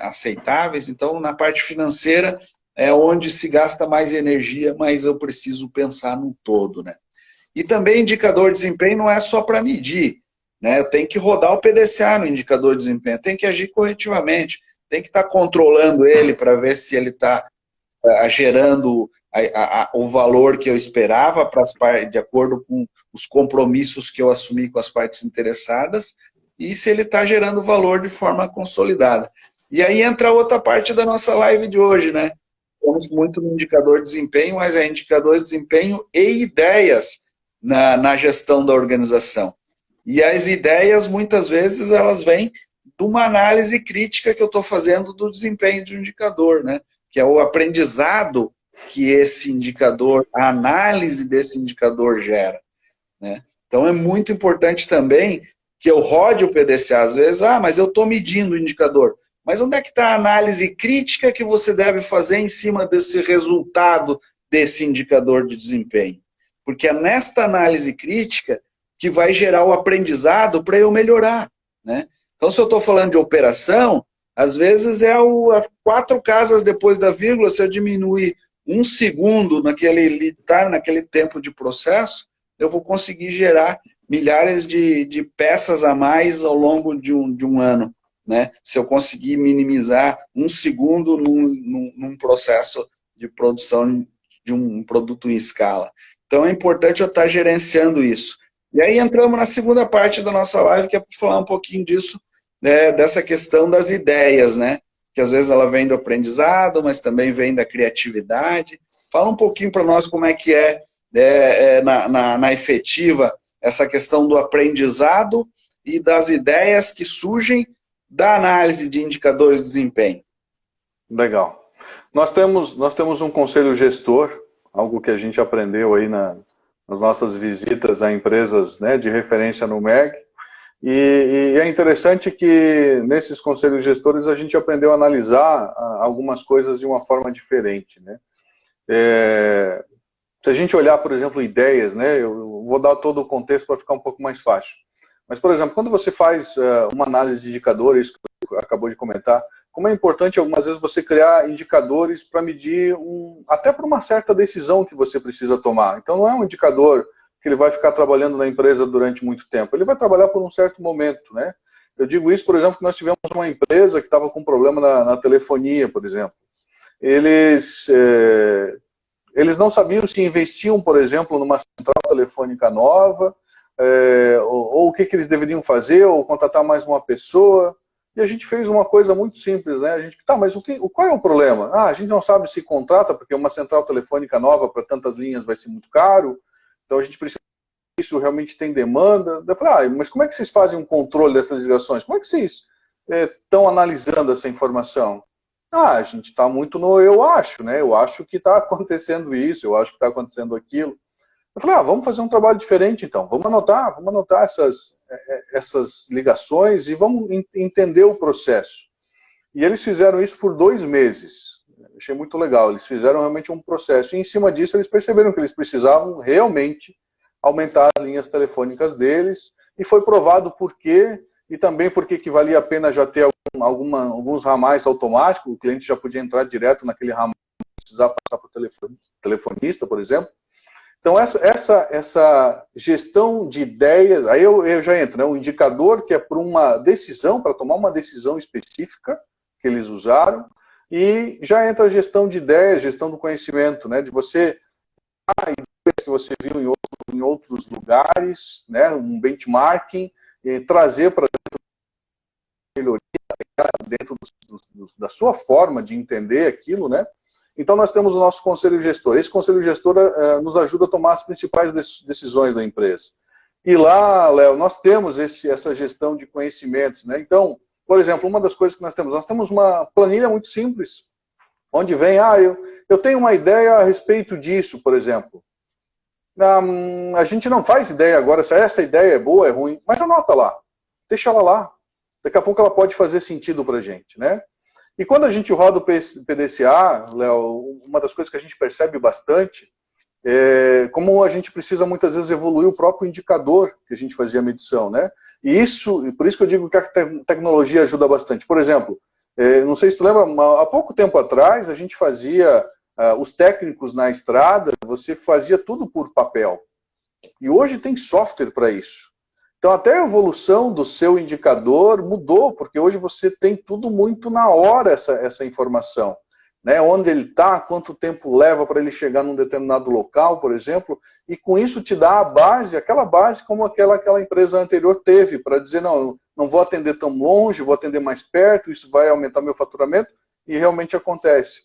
aceitáveis. Então, na parte financeira é onde se gasta mais energia, mas eu preciso pensar no todo, né? E também indicador de desempenho não é só para medir, né? Eu tenho que rodar o PDCA no indicador de desempenho, tem que agir corretivamente, tem que estar controlando ele para ver se ele está gerando o valor que eu esperava de acordo com os compromissos que eu assumi com as partes interessadas e se ele está gerando valor de forma consolidada. E aí entra outra parte da nossa live de hoje, né? Estamos muito no indicador de desempenho, mas é indicador de desempenho e ideias na gestão da organização. E as ideias, muitas vezes, elas vêm de uma análise crítica que eu estou fazendo do desempenho de um indicador, né? Que é o aprendizado que esse indicador, a análise desse indicador gera, né? Então, é muito importante também que eu rode o PDCA. Às vezes, mas eu estou medindo o indicador. Mas onde é que está a análise crítica que você deve fazer em cima desse resultado desse indicador de desempenho? Porque é nesta análise crítica que vai gerar o aprendizado para eu melhorar, né? Então, se eu estou falando de operação, às vezes as 4 casas depois da vírgula, se eu diminuir 1 segundo naquele tempo de processo, eu vou conseguir gerar milhares de peças a mais ao longo de um ano, né? Se eu conseguir minimizar 1 segundo num processo de produção de um produto em escala. Então, é importante eu estar gerenciando isso. E aí entramos na segunda parte da nossa live, que é para falar um pouquinho disso, dessa questão das ideias, né? Que às vezes ela vem do aprendizado, mas também vem da criatividade. Fala um pouquinho para nós como é que na efetiva essa questão do aprendizado e das ideias que surgem da análise de indicadores de desempenho. Legal. Nós temos um conselho gestor, algo que a gente aprendeu aí nas nossas visitas a empresas, né, de referência no MEG. E é interessante que nesses conselhos gestores a gente aprendeu a analisar algumas coisas de uma forma diferente, né? Se a gente olhar, por exemplo, ideias, né? Eu vou dar todo o contexto para ficar um pouco mais fácil. Mas, por exemplo, quando você faz uma análise de indicadores, que você acabou de comentar, como é importante algumas vezes você criar indicadores para medir até para uma certa decisão que você precisa tomar. Então não é um indicador que ele vai ficar trabalhando na empresa durante muito tempo. Ele vai trabalhar por um certo momento, né? Eu digo isso, por exemplo, que nós tivemos uma empresa que estava com problema na telefonia, por exemplo. Eles não sabiam se investiam, por exemplo, numa central telefônica nova, ou o que eles deveriam fazer, ou contratar mais uma pessoa. E a gente fez uma coisa muito simples, né? A gente, tá, mas qual é o problema? Ah, a gente não sabe se contrata, porque uma central telefônica nova para tantas linhas vai ser muito caro, então a gente precisa, isso realmente tem demanda. Eu falei, mas como é que vocês fazem um controle dessas ligações? Como é que vocês estão analisando essa informação? A gente está muito no eu acho, né? Eu acho que está acontecendo isso, eu acho que está acontecendo aquilo. Eu falei, vamos fazer um trabalho diferente então, vamos anotar essas ligações e vamos entender o processo. E eles fizeram isso por 2 meses. Achei muito legal, eles fizeram realmente um processo. E em cima disso eles perceberam que eles precisavam realmente aumentar as linhas telefônicas deles, e foi provado por quê, e também porque que valia a pena já ter alguns ramais automáticos, o cliente já podia entrar direto naquele ramal, não precisar passar para o telefonista, por exemplo. Então, essa gestão de ideias, aí eu já entro, né? Um indicador que é para uma decisão, para tomar uma decisão específica que eles usaram, e já entra a gestão de ideias, gestão do conhecimento, né? De você, ideias que você viu em outros lugares, né? Um benchmarking, e trazer para melhoria dentro da sua forma de entender aquilo, né? Então, nós temos o nosso conselho gestor. Esse conselho gestor nos ajuda a tomar as principais decisões da empresa. E lá, Léo, nós temos essa gestão de conhecimentos, né? Então, por exemplo, uma das coisas que nós temos uma planilha muito simples, onde vem, eu tenho uma ideia a respeito disso, por exemplo. A gente não faz ideia agora se essa ideia é boa, é ruim, mas anota lá, deixa ela lá. Daqui a pouco ela pode fazer sentido para a gente, né? E quando a gente roda o PDCA, Léo, uma das coisas que a gente percebe bastante é como a gente precisa muitas vezes evoluir o próprio indicador que a gente fazia a medição, né? E por isso que eu digo que a tecnologia ajuda bastante. Por exemplo, não sei se tu lembra, há pouco tempo atrás a gente fazia, os técnicos na estrada, você fazia tudo por papel. E hoje tem software para isso. Então, até a evolução do seu indicador mudou, porque hoje você tem tudo muito na hora, essa informação. Né? Onde ele está, quanto tempo leva para ele chegar num determinado local, por exemplo, e com isso te dá a base, aquela base como aquela empresa anterior teve, para dizer, não vou atender tão longe, vou atender mais perto, isso vai aumentar meu faturamento, e realmente acontece.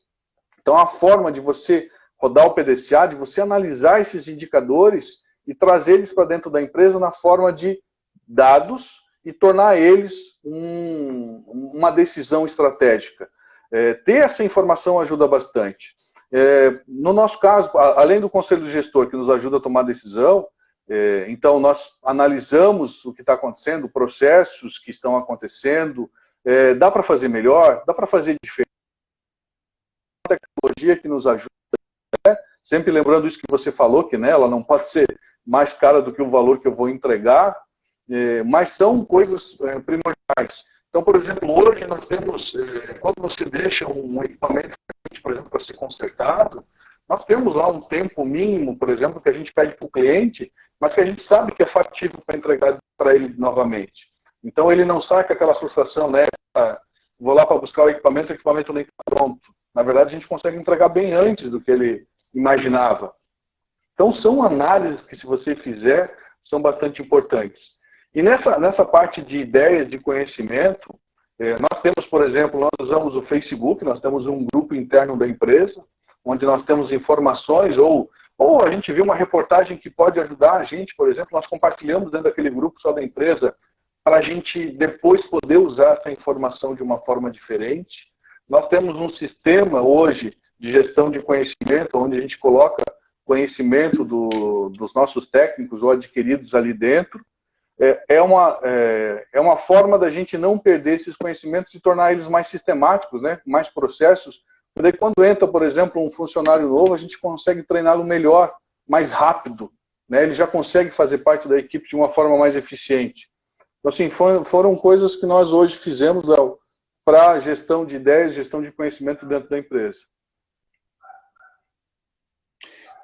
Então, a forma de você rodar o PDCA, de você analisar esses indicadores e trazer eles para dentro da empresa na forma de dados e tornar eles uma decisão estratégica. Ter essa informação ajuda bastante. No nosso caso, além do conselho gestor que nos ajuda a tomar decisão, então nós analisamos o que está acontecendo, processos que estão acontecendo, dá para fazer melhor, dá para fazer diferente. A tecnologia que nos ajuda, né? Sempre lembrando isso que você falou, que né, ela não pode ser mais cara do que o valor que eu vou entregar, mas são coisas primordiais. Então, por exemplo, hoje nós temos, quando você deixa um equipamento, por exemplo, para ser consertado, nós temos lá um tempo mínimo, por exemplo, que a gente pede para o cliente, mas que a gente sabe que é factível para entregar para ele novamente. Então, ele não sai com aquela frustração, né? Vou lá para buscar o equipamento nem está pronto. Na verdade, a gente consegue entregar bem antes do que ele imaginava. Então, são análises que, se você fizer, são bastante importantes. E nessa parte de ideias, de conhecimento, nós temos, por exemplo, nós usamos o Facebook, nós temos um grupo interno da empresa, onde nós temos informações, ou a gente viu uma reportagem que pode ajudar a gente, por exemplo, nós compartilhamos dentro daquele grupo só da empresa, para a gente depois poder usar essa informação de uma forma diferente. Nós temos um sistema hoje de gestão de conhecimento, onde a gente coloca conhecimento dos nossos técnicos ou adquiridos ali dentro. É uma forma da gente não perder esses conhecimentos e tornar eles mais sistemáticos, né? Mais processos. Daí, quando entra, por exemplo, um funcionário novo, a gente consegue treiná-lo melhor, mais rápido. Né? Ele já consegue fazer parte da equipe de uma forma mais eficiente. Então, assim, foram coisas que nós hoje fizemos para gestão de ideias, gestão de conhecimento dentro da empresa.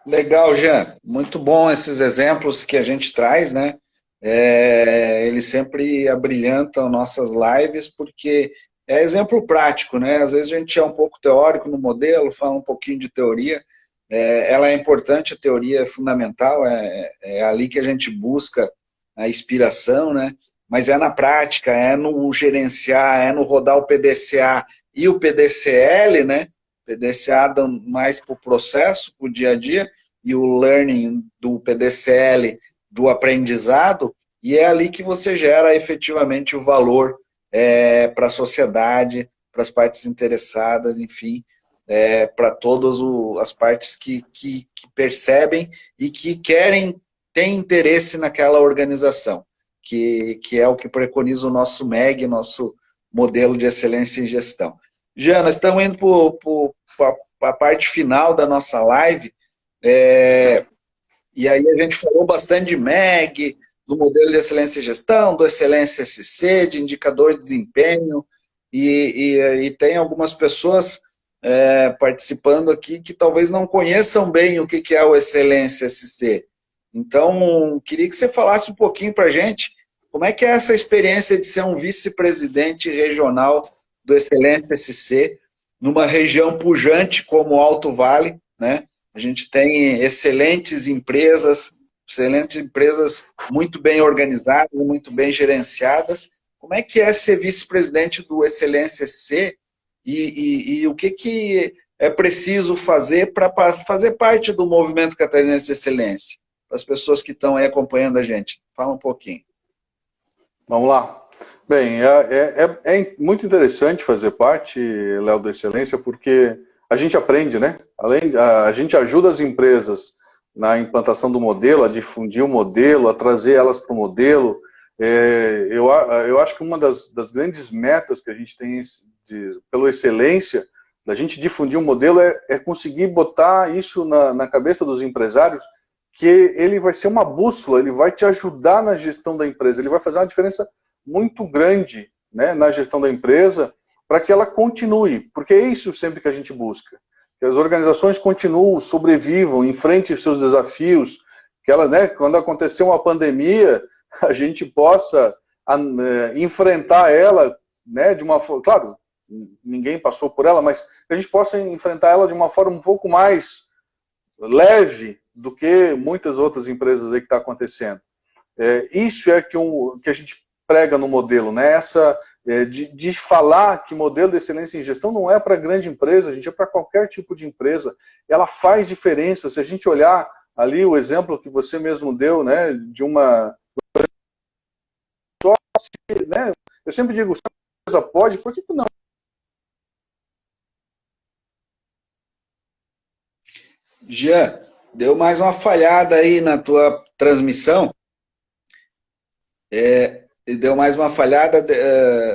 Legal, Jean. Muito bom esses exemplos que a gente traz, né? Eles sempre abrilhantam nossas lives, porque é exemplo prático, né? Às vezes a gente é um pouco teórico no modelo, fala um pouquinho de teoria. Ela é importante, a teoria é fundamental, é ali que a gente busca a inspiração, né? mas é na prática, é no gerenciar, é no rodar o PDCA e o PDCL, né? PDCA mais para o processo, para o dia a dia, e o learning do PDCL do aprendizado, e é ali que você gera efetivamente o valor para a sociedade, para as partes interessadas, enfim, para todas as partes que percebem e que querem, têm interesse naquela organização, que é o que preconiza o nosso MEG, nosso modelo de excelência em gestão. Jean, nós estamos indo para a parte final da nossa live, e aí a gente falou bastante de MEG, do modelo de excelência em gestão, do excelência SC, de indicador de desempenho, e tem algumas pessoas participando aqui que talvez não conheçam bem o que é o excelência SC. Então, queria que você falasse um pouquinho para a gente como é que é essa experiência de ser um vice-presidente regional do Excelência SC, numa região pujante como o Alto Vale, né? A gente tem excelentes empresas muito bem organizadas, muito bem gerenciadas. Como é que é ser vice-presidente do Excelência SC e o que é preciso fazer para fazer parte do movimento catarinense de excelência? Para as pessoas que estão aí acompanhando a gente. Fala um pouquinho. Vamos lá. Bem, é muito interessante fazer parte, Léo, da Excelência, porque a gente aprende, né? A gente ajuda as empresas na implantação do modelo, a difundir o modelo, a trazer elas para o modelo. Eu acho que uma das grandes metas que a gente tem pela Excelência, da gente difundir um modelo, é conseguir botar isso na cabeça dos empresários, que ele vai ser uma bússola, ele vai te ajudar na gestão da empresa, ele vai fazer uma diferença muito grande, né, na gestão da empresa, para que ela continue, porque é isso sempre que a gente busca, que as organizações continuem, sobrevivam, enfrentem os seus desafios, que ela, né, quando acontecer uma pandemia, a gente possa enfrentar ela, né, de uma forma, claro, ninguém passou por ela, mas que a gente possa enfrentar ela de uma forma um pouco mais leve do que muitas outras empresas aí que está acontecendo. Isso é que a gente prega no modelo, né? De falar que modelo de excelência em gestão não é para grande empresa, a gente é para qualquer tipo de empresa. Ela faz diferença. Se a gente olhar ali o exemplo que você mesmo deu, né, de uma... né, eu sempre digo, se a empresa pode, por que não? Jean, deu mais uma falhada aí na tua transmissão. Deu mais uma falhada.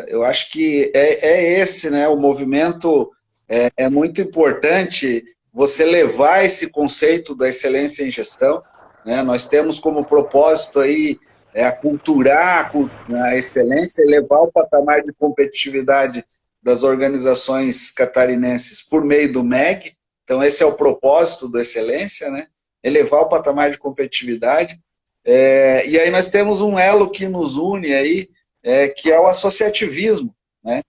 Eu acho que esse, né? O movimento é muito importante você levar esse conceito da excelência em gestão, né? Nós temos como propósito aí aculturar a excelência e levar o patamar de competitividade das organizações catarinenses por meio do MEG. Então, esse é o propósito da excelência, né? Elevar o patamar de competitividade. E aí nós temos um elo que nos une aí, que é o associativismo, né?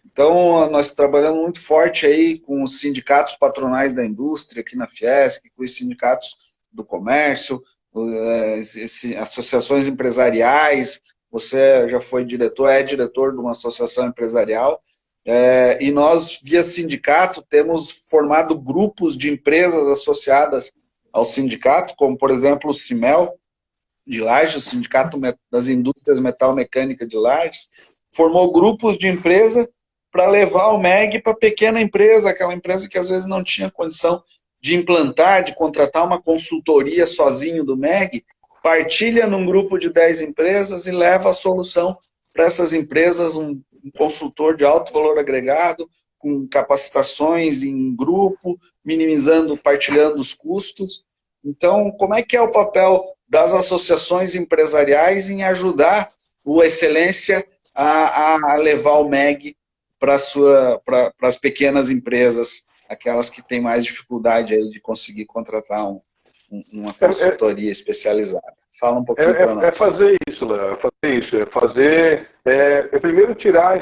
Então, nós trabalhamos muito forte aí com os sindicatos patronais da indústria, aqui na Fiesc, com os sindicatos do comércio, associações empresariais. Você já foi diretor, é diretor de uma associação empresarial, e nós, via sindicato, temos formado grupos de empresas associadas ao sindicato, como, por exemplo, o CIMEL de Lages, o Sindicato das Indústrias Metal Mecânica de Lages, formou grupos de empresa para levar o MEG para a pequena empresa, aquela empresa que às vezes não tinha condição de implantar, de contratar uma consultoria sozinho do MEG, partilha num grupo de 10 empresas e leva a solução para essas empresas, um consultor de alto valor agregado, com capacitações em grupo, minimizando, partilhando os custos. Então, como é que é o papel das associações empresariais em ajudar o Excelência a levar o MEG para as pequenas empresas, aquelas que têm mais dificuldade aí de conseguir contratar uma consultoria especializada? Fala um pouquinho para nós. É fazer isso, Léo, é primeiro tirar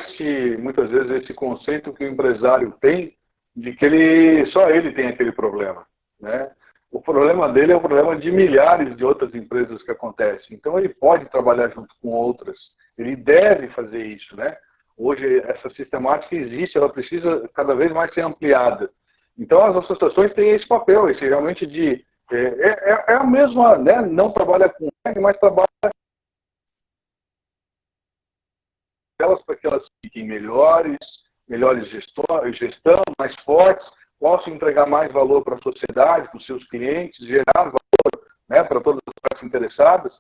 muitas vezes esse conceito que o empresário tem de que só ele tem aquele problema, né? o problema dele é o problema de milhares de outras empresas que acontecem. Então, ele pode trabalhar junto com outras. Ele deve fazer isso, né? Hoje, essa sistemática existe, ela precisa cada vez mais ser ampliada. Então, as associações têm esse papel, esse realmente de... É a mesma, né? Não trabalha com ele, mas trabalha elas para que elas fiquem melhores gestão, mais fortes, possam entregar mais valor para a sociedade, para os seus clientes, gerar valor, né, para todas as partes interessadas,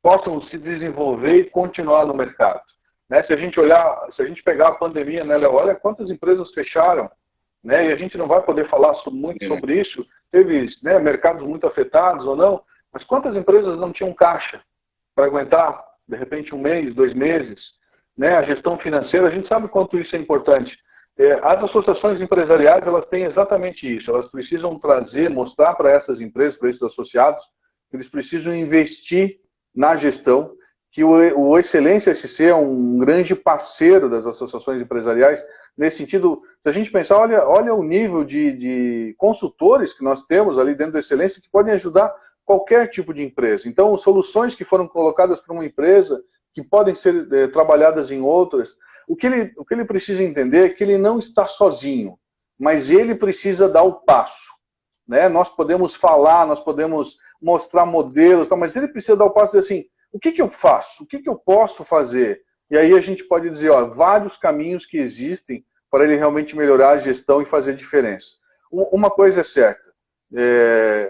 possam se desenvolver e continuar no mercado. Né? Se a gente pegar a pandemia, né, Léo, olha quantas empresas fecharam, né, e a gente não vai poder falar muito sobre isso, teve, né, mercados muito afetados ou não, mas quantas empresas não tinham caixa para aguentar, de repente, 1 mês, 2 meses, né? A gestão financeira, a gente sabe quanto isso é importante. As associações empresariais, elas têm exatamente isso, elas precisam mostrar para essas empresas, para esses associados, que eles precisam investir na gestão, que o Excelência SC é um grande parceiro das associações empresariais. Nesse sentido, se a gente pensar, olha o nível de consultores que nós temos ali dentro da Excelência que podem ajudar qualquer tipo de empresa. Então, soluções que foram colocadas para uma empresa, que podem ser trabalhadas em outras, o que ele precisa entender é que ele não está sozinho, mas ele precisa dar o passo. Né? Nós podemos falar, nós podemos mostrar modelos, mas ele precisa dar o passo e dizer assim, o que eu faço? O que eu posso fazer? E aí a gente pode dizer, vários caminhos que existem para ele realmente melhorar a gestão e fazer diferença. Uma coisa é certa,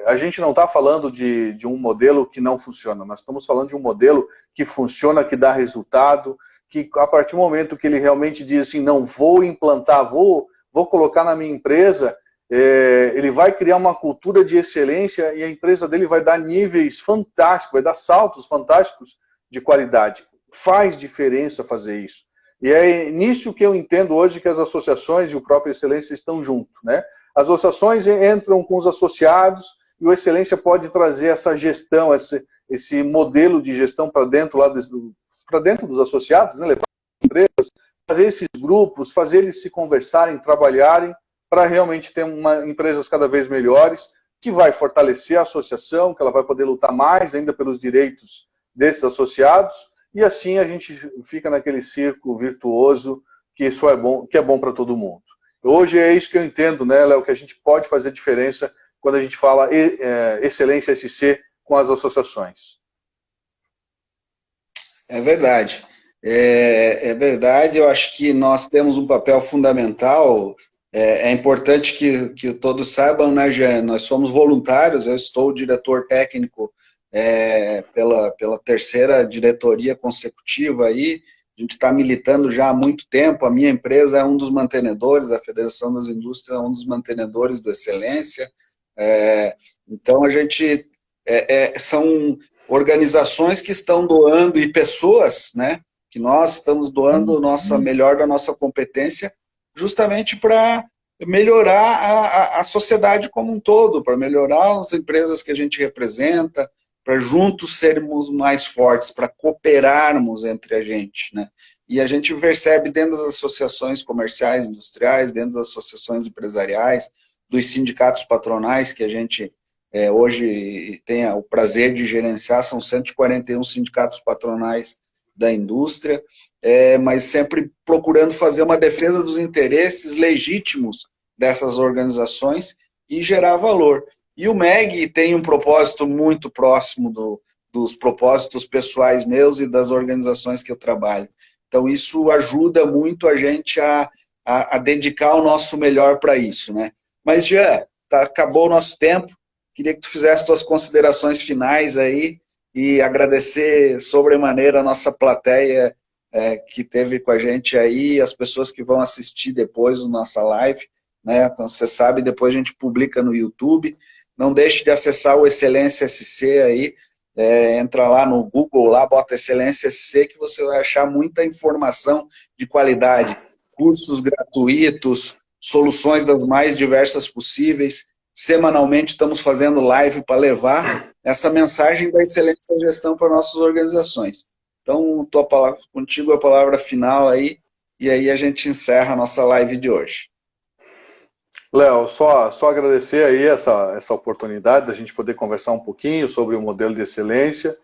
a gente não está falando de um modelo que não funciona, nós estamos falando de um modelo que funciona, que dá resultado, que a partir do momento que ele realmente diz assim, não vou implantar, vou colocar na minha empresa, ele vai criar uma cultura de excelência e a empresa dele vai dar níveis fantásticos, vai dar saltos fantásticos de qualidade. Faz diferença fazer isso. E é nisso que eu entendo hoje que as associações e o próprio Excelência estão juntos, né? As associações entram com os associados e o Excelência pode trazer essa gestão, esse modelo de gestão para dentro, dos associados, né? Levar as empresas, fazer esses grupos, fazer eles se conversarem, trabalharem, para realmente ter empresas cada vez melhores, que vai fortalecer a associação, que ela vai poder lutar mais ainda pelos direitos desses associados, e assim a gente fica naquele círculo virtuoso que isso é bom para todo mundo. Hoje é isso que eu entendo, né, Léo, que a gente pode fazer diferença quando a gente fala Excelência SC com as associações. É verdade. É verdade, eu acho que nós temos um papel fundamental. É importante que todos saibam, né, Jean? Nós somos voluntários, eu estou diretor técnico pela 3ª diretoria consecutiva aí. A gente está militando já há muito tempo, a minha empresa é um dos mantenedores, a Federação das Indústrias é um dos mantenedores do Excelência. Então, a gente são organizações que estão doando, e pessoas, né, que nós estamos doando melhor da nossa competência, justamente para melhorar a sociedade como um todo, para melhorar as empresas que a gente representa, para juntos sermos mais fortes, para cooperarmos entre a gente, né? E a gente percebe dentro das associações comerciais, industriais, dentro das associações empresariais, dos sindicatos patronais, que a gente hoje tem o prazer de gerenciar, são 141 sindicatos patronais da indústria, mas sempre procurando fazer uma defesa dos interesses legítimos dessas organizações e gerar valor. E o MEG tem um propósito muito próximo dos propósitos pessoais meus e das organizações que eu trabalho. Então, isso ajuda muito a gente a dedicar o nosso melhor para isso, né? Mas, Jean, acabou o nosso tempo. Queria que tu fizesse tuas considerações finais aí e agradecer sobremaneira a nossa plateia que teve com a gente aí, as pessoas que vão assistir depois a nossa live, né? Então, você sabe, depois a gente publica no YouTube. Não deixe de acessar o Excelência SC aí, entra lá no Google, lá bota Excelência SC, que você vai achar muita informação de qualidade, cursos gratuitos, soluções das mais diversas possíveis. Semanalmente estamos fazendo live para levar essa mensagem da excelência da gestão para nossas organizações. Então, contigo a palavra final aí, e aí a gente encerra a nossa live de hoje. Léo, só agradecer aí essa oportunidade da gente poder conversar um pouquinho sobre o modelo de excelência.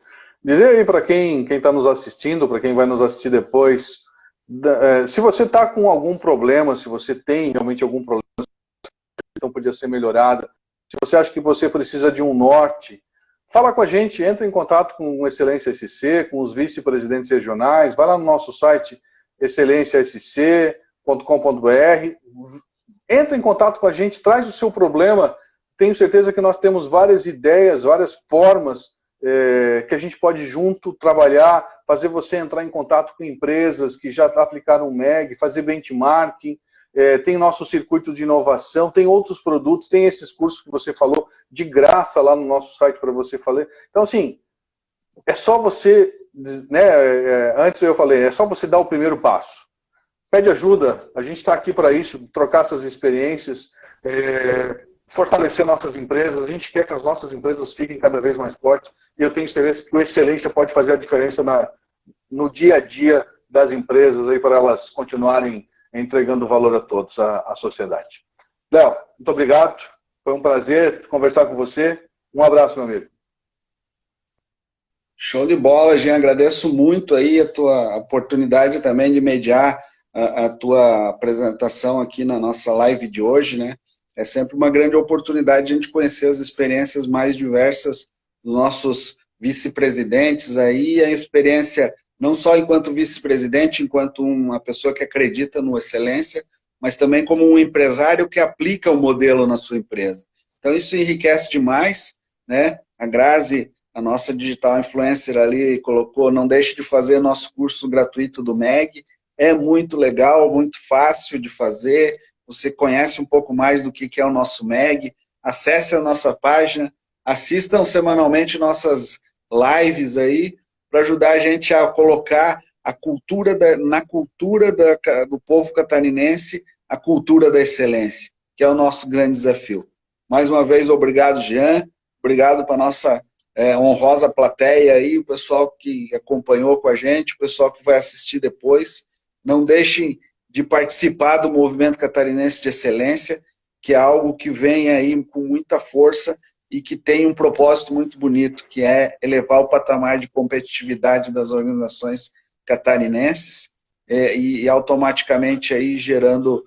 Dizer aí para quem está nos assistindo, para quem vai nos assistir depois, se você está com algum problema, se você tem realmente algum problema, então podia ser melhorada, se você acha que você precisa de um norte, fala com a gente, entra em contato com o Excelência SC, com os vice-presidentes regionais, vai lá no nosso site excelênciasc.com.br, entra em contato com a gente, traz o seu problema. Tenho certeza que nós temos várias ideias, várias formas que a gente pode junto trabalhar, fazer você entrar em contato com empresas que já aplicaram o MEG, fazer benchmarking, tem nosso circuito de inovação, tem outros produtos, tem esses cursos que você falou de graça lá no nosso site para você fazer. Então, assim, é só você, né, antes eu falei, é só você dar o primeiro passo. Pede ajuda, a gente está aqui para isso, trocar essas experiências, fortalecer nossas empresas, a gente quer que as nossas empresas fiquem cada vez mais fortes, e eu tenho certeza que o Excelência pode fazer a diferença no dia a dia das empresas, aí, para elas continuarem entregando valor a todos, à sociedade. Léo, muito obrigado, foi um prazer conversar com você, um abraço, meu amigo. Show de bola, Jean, agradeço muito aí a tua oportunidade também de mediar a tua apresentação aqui na nossa live de hoje, né? É sempre uma grande oportunidade de a gente conhecer as experiências mais diversas dos nossos vice-presidentes aí, a experiência não só enquanto vice-presidente, enquanto uma pessoa que acredita no Excelência, mas também como um empresário que aplica o modelo na sua empresa. Então isso enriquece demais, né? A Grazi, a nossa digital influencer ali, colocou, não deixe de fazer nosso curso gratuito do MEG, é muito legal, muito fácil de fazer, você conhece um pouco mais do que é o nosso MEG, acesse a nossa página, assistam semanalmente nossas lives aí, para ajudar a gente a colocar a cultura na cultura do povo catarinense, a cultura da excelência, que é o nosso grande desafio. Mais uma vez, obrigado, Jean, obrigado para a nossa honrosa plateia aí, o pessoal que acompanhou com a gente, o pessoal que vai assistir depois. Não deixem de participar do movimento catarinense de excelência, que é algo que vem aí com muita força e que tem um propósito muito bonito, que é elevar o patamar de competitividade das organizações catarinenses e automaticamente aí gerando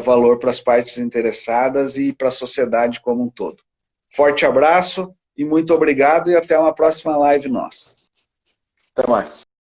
valor para as partes interessadas e para a sociedade como um todo. Forte abraço e muito obrigado e até uma próxima live nossa. Até mais.